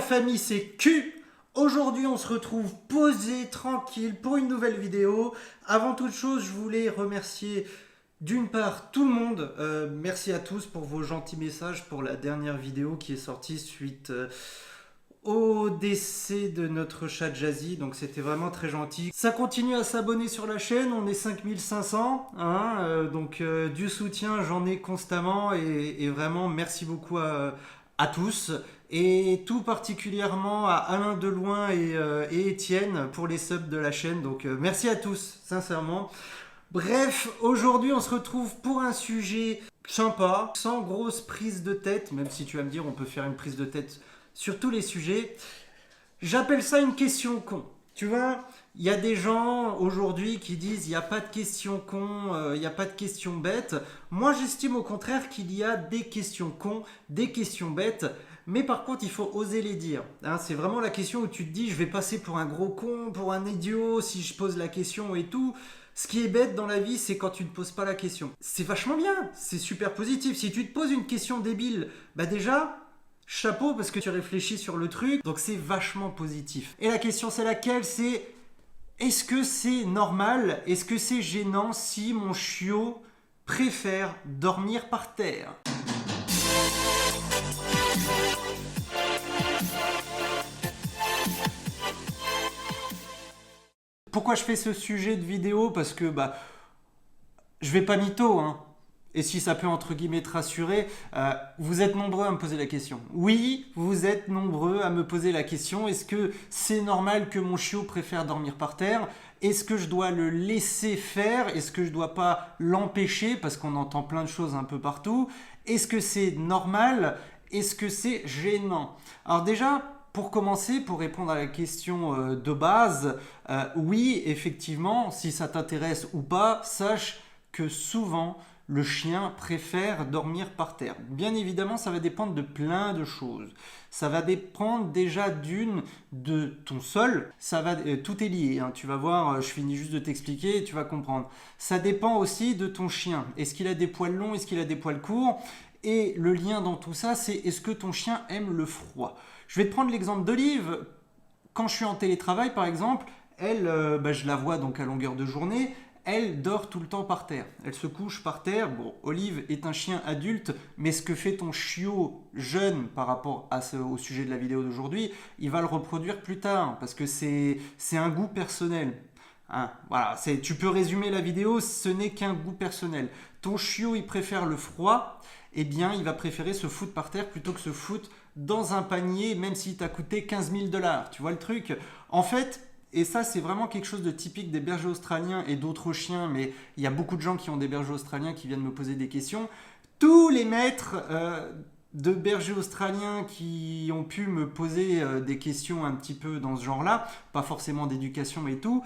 famille, c'est Q. Aujourd'hui, on se retrouve posé, tranquille, pour une nouvelle vidéo. Avant toute chose, je voulais remercier d'une part tout le monde. Merci à tous pour vos gentils messages pour la dernière vidéo qui est sortie suite au décès de notre chat Jazzy. Donc c'était vraiment très gentil. Ça continue à s'abonner sur la chaîne, on est 5500. Du soutien, j'en ai constamment et vraiment merci beaucoup à tous. Et tout particulièrement à Alain Deloin et Étienne pour les subs de la chaîne. Donc merci à tous, sincèrement. Bref, aujourd'hui on se retrouve pour un sujet sympa, sans grosse prise de tête, même si tu vas me dire on peut faire une prise de tête sur tous les sujets. J'appelle ça une question con. Tu vois, il y a des gens aujourd'hui qui disent il n'y a pas de questions cons, il n'y a pas de questions bêtes. Moi j'estime au contraire qu'il y a des questions cons, des questions bêtes. Mais par contre, il faut oser les dire. Hein, c'est vraiment la question où tu te dis, je vais passer pour un gros con, pour un idiot, si je pose la question et tout. Ce qui est bête dans la vie, c'est quand tu ne poses pas la question. C'est vachement bien, c'est super positif. Si tu te poses une question débile, bah déjà, chapeau parce que tu réfléchis sur le truc. Donc c'est vachement positif. Et la question c'est laquelle? C'est, est-ce que c'est normal? Est-ce que c'est gênant si mon chiot préfère dormir par terre? Pourquoi je fais ce sujet de vidéo? Parce que je vais pas mytho, hein. Et si ça peut entre guillemets te rassurer, vous êtes nombreux à me poser la question. Oui, vous êtes nombreux à me poser la question. Est-ce que c'est normal que mon chiot préfère dormir par terre? Est-ce que je dois le laisser faire? Est-ce que je dois pas l'empêcher? Parce qu'on entend plein de choses un peu partout. Est-ce que c'est normal? Est-ce que c'est gênant? Alors déjà, pour commencer, pour répondre à la question de base, oui, effectivement, si ça t'intéresse ou pas, sache que souvent, le chien préfère dormir par terre. Bien évidemment, ça va dépendre de plein de choses. Ça va dépendre déjà de ton sol. Tout est lié, hein. Tu vas voir, je finis juste de t'expliquer et tu vas comprendre. Ça dépend aussi de ton chien. Est-ce qu'il a des poils longs? Est-ce qu'il a des poils courts? Et le lien dans tout ça, c'est est-ce que ton chien aime le froid? Je vais te prendre l'exemple d'Olive. Quand je suis en télétravail, par exemple, elle, je la vois donc à longueur de journée, elle dort tout le temps par terre. Elle se couche par terre. Bon, Olive est un chien adulte, mais ce que fait ton chiot jeune par rapport au sujet de la vidéo d'aujourd'hui, il va le reproduire plus tard, parce que c'est un goût personnel. Hein, voilà, tu peux résumer la vidéo, ce n'est qu'un goût personnel. Ton chiot, il préfère le froid, eh bien, il va préférer se foutre par terre plutôt que se foutre dans un panier, même s'il t'a coûté 15 000 $. Tu vois le truc? En fait, et ça, c'est vraiment quelque chose de typique des bergers australiens et d'autres chiens, mais il y a beaucoup de gens qui ont des bergers australiens qui viennent me poser des questions. Tous les maîtres de bergers australiens qui ont pu me poser des questions un petit peu dans ce genre-là, pas forcément d'éducation et tout,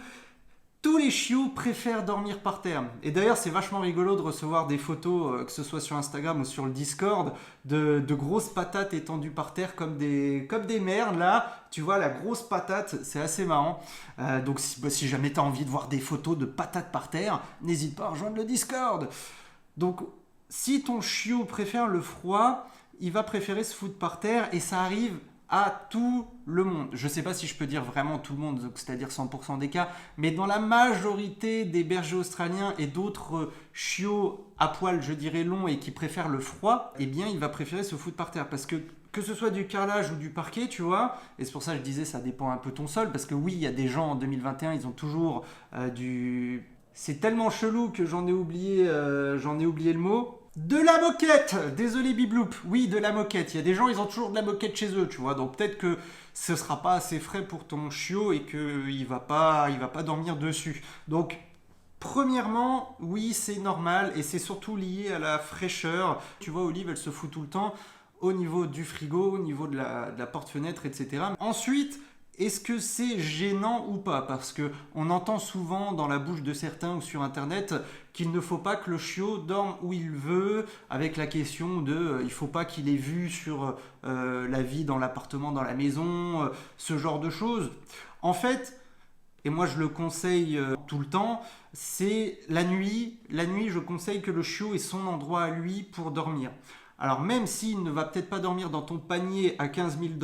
tous les chiots préfèrent dormir par terre. Et d'ailleurs, c'est vachement rigolo de recevoir des photos, que ce soit sur Instagram ou sur le Discord, de grosses patates étendues par terre comme des merdes. Là, tu vois, la grosse patate, c'est assez marrant. Donc, si jamais tu as envie de voir des photos de patates par terre, n'hésite pas à rejoindre le Discord. Donc, si ton chiot préfère le froid, il va préférer se foutre par terre et ça arrive à tout le monde. Je ne sais pas si je peux dire vraiment tout le monde, c'est-à-dire 100% des cas, mais dans la majorité des bergers australiens et d'autres chiots à poil, je dirais longs et qui préfèrent le froid, eh bien il va préférer se foutre par terre parce que ce soit du carrelage ou du parquet, tu vois, et c'est pour ça que je disais ça dépend un peu ton sol, parce que oui, il y a des gens en 2021, ils ont toujours du... C'est tellement chelou que j'en ai oublié le mot. De la moquette! Désolé Bibloup. Oui, de la moquette. Il y a des gens, ils ont toujours de la moquette chez eux, tu vois. Donc peut-être que ce sera pas assez frais pour ton chiot et qu'il va pas dormir dessus. Donc, premièrement, oui, c'est normal et c'est surtout lié à la fraîcheur. Tu vois, Olive, elle se fout tout le temps au niveau du frigo, au niveau de la porte-fenêtre, etc. Ensuite, est-ce que c'est gênant ou pas? Parce qu'on entend souvent dans la bouche de certains ou sur internet qu'il ne faut pas que le chiot dorme où il veut, avec la question de il ne faut pas qu'il ait vu sur la vie dans l'appartement, dans la maison, ce genre de choses. En fait, et moi je le conseille tout le temps, c'est la nuit. La nuit, je conseille que le chiot ait son endroit à lui pour dormir. Alors même s'il ne va peut-être pas dormir dans ton panier à 15 000 $,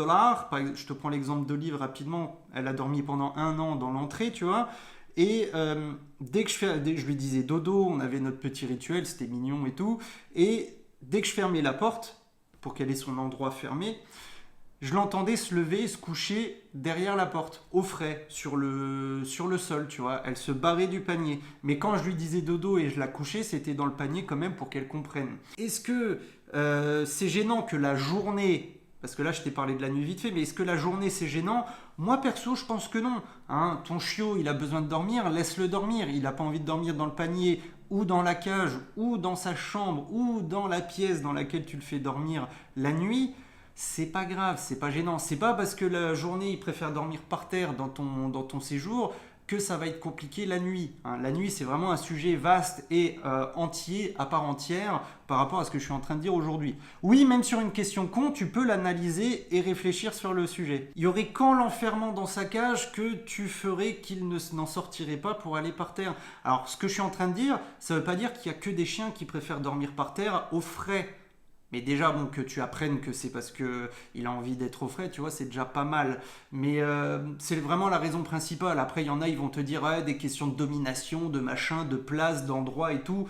par exemple, je te prends l'exemple d'Olive rapidement, elle a dormi pendant 1 an dans l'entrée, tu vois, et dès que je lui disais dodo, on avait notre petit rituel, c'était mignon et tout, et dès que je fermais la porte, pour qu'elle ait son endroit fermé, je l'entendais se lever, se coucher derrière la porte, au frais, sur le sol, tu vois. Elle se barrait du panier. Mais quand je lui disais dodo et je la couchais, c'était dans le panier quand même pour qu'elle comprenne. Est-ce que c'est gênant que la journée, parce que là je t'ai parlé de la nuit vite fait, mais est-ce que la journée c'est gênant? Moi perso, je pense que non. Hein, ton chiot, il a besoin de dormir, laisse-le dormir. Il n'a pas envie de dormir dans le panier, ou dans la cage, ou dans sa chambre, ou dans la pièce dans laquelle tu le fais dormir la nuit. C'est pas grave, c'est pas gênant. C'est pas parce que la journée il préfère dormir par terre dans ton séjour que ça va être compliqué la nuit. Hein. La nuit, c'est vraiment un sujet vaste et entier, à part entière, par rapport à ce que je suis en train de dire aujourd'hui. Oui, même sur une question con, tu peux l'analyser et réfléchir sur le sujet. Il y aurait qu'en l'enfermant dans sa cage que tu ferais qu'il n'en sortirait pas pour aller par terre. Alors, ce que je suis en train de dire, ça veut pas dire qu'il y a que des chiens qui préfèrent dormir par terre au frais. Mais déjà, bon, que tu apprennes que c'est parce qu'il a envie d'être au frais, tu vois, c'est déjà pas mal. Mais c'est vraiment la raison principale. Après, il y en a, ils vont te dire ouais, des questions de domination, de machin, de place, d'endroit et tout.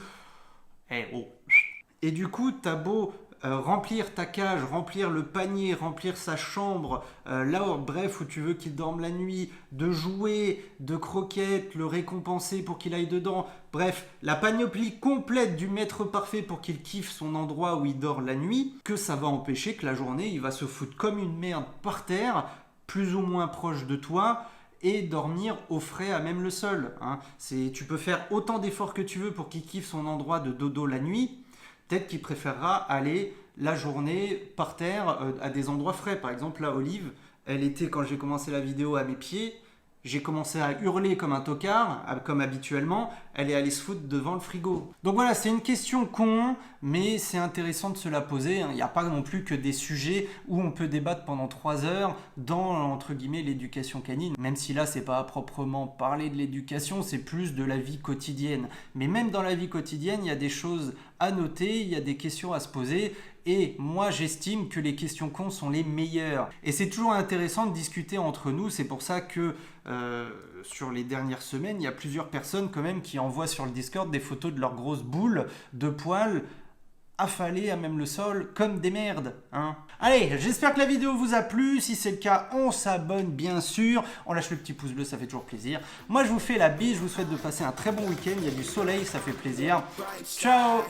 Eh, oh. Et du coup, t'as beau remplir ta cage, remplir le panier, remplir sa chambre, là, bref, où tu veux qu'il dorme la nuit, de jouets, de croquettes, le récompenser pour qu'il aille dedans. Bref, la panoplie complète du maître parfait pour qu'il kiffe son endroit où il dort la nuit, que ça va empêcher que la journée, il va se foutre comme une merde par terre, plus ou moins proche de toi, et dormir au frais à même le sol. Hein. Tu peux faire autant d'efforts que tu veux pour qu'il kiffe son endroit de dodo la nuit. Peut-être qu'il préférera aller la journée par terre à des endroits frais. Par exemple, là, Olive, elle était, quand j'ai commencé la vidéo, à mes pieds. J'ai commencé à hurler comme un tocard, comme habituellement. Elle est allée se foutre devant le frigo. Donc voilà, c'est une question con, mais c'est intéressant de se la poser. Il n'y a pas non plus que des sujets où on peut débattre pendant 3 heures dans, entre guillemets, l'éducation canine. Même si là, c'est pas à proprement parler de l'éducation, c'est plus de la vie quotidienne. Mais même dans la vie quotidienne, il y a des choses à noter, il y a des questions à se poser. Et moi, j'estime que les questions cons sont les meilleures. Et c'est toujours intéressant de discuter entre nous. C'est pour ça que sur les dernières semaines, il y a plusieurs personnes quand même qui envoient sur le Discord des photos de leurs grosses boules de poils affalées à même le sol comme des merdes. Hein. Allez, j'espère que la vidéo vous a plu. Si c'est le cas, on s'abonne bien sûr. On lâche le petit pouce bleu, ça fait toujours plaisir. Moi, je vous fais la bise. Je vous souhaite de passer un très bon week-end. Il y a du soleil, ça fait plaisir. Ciao!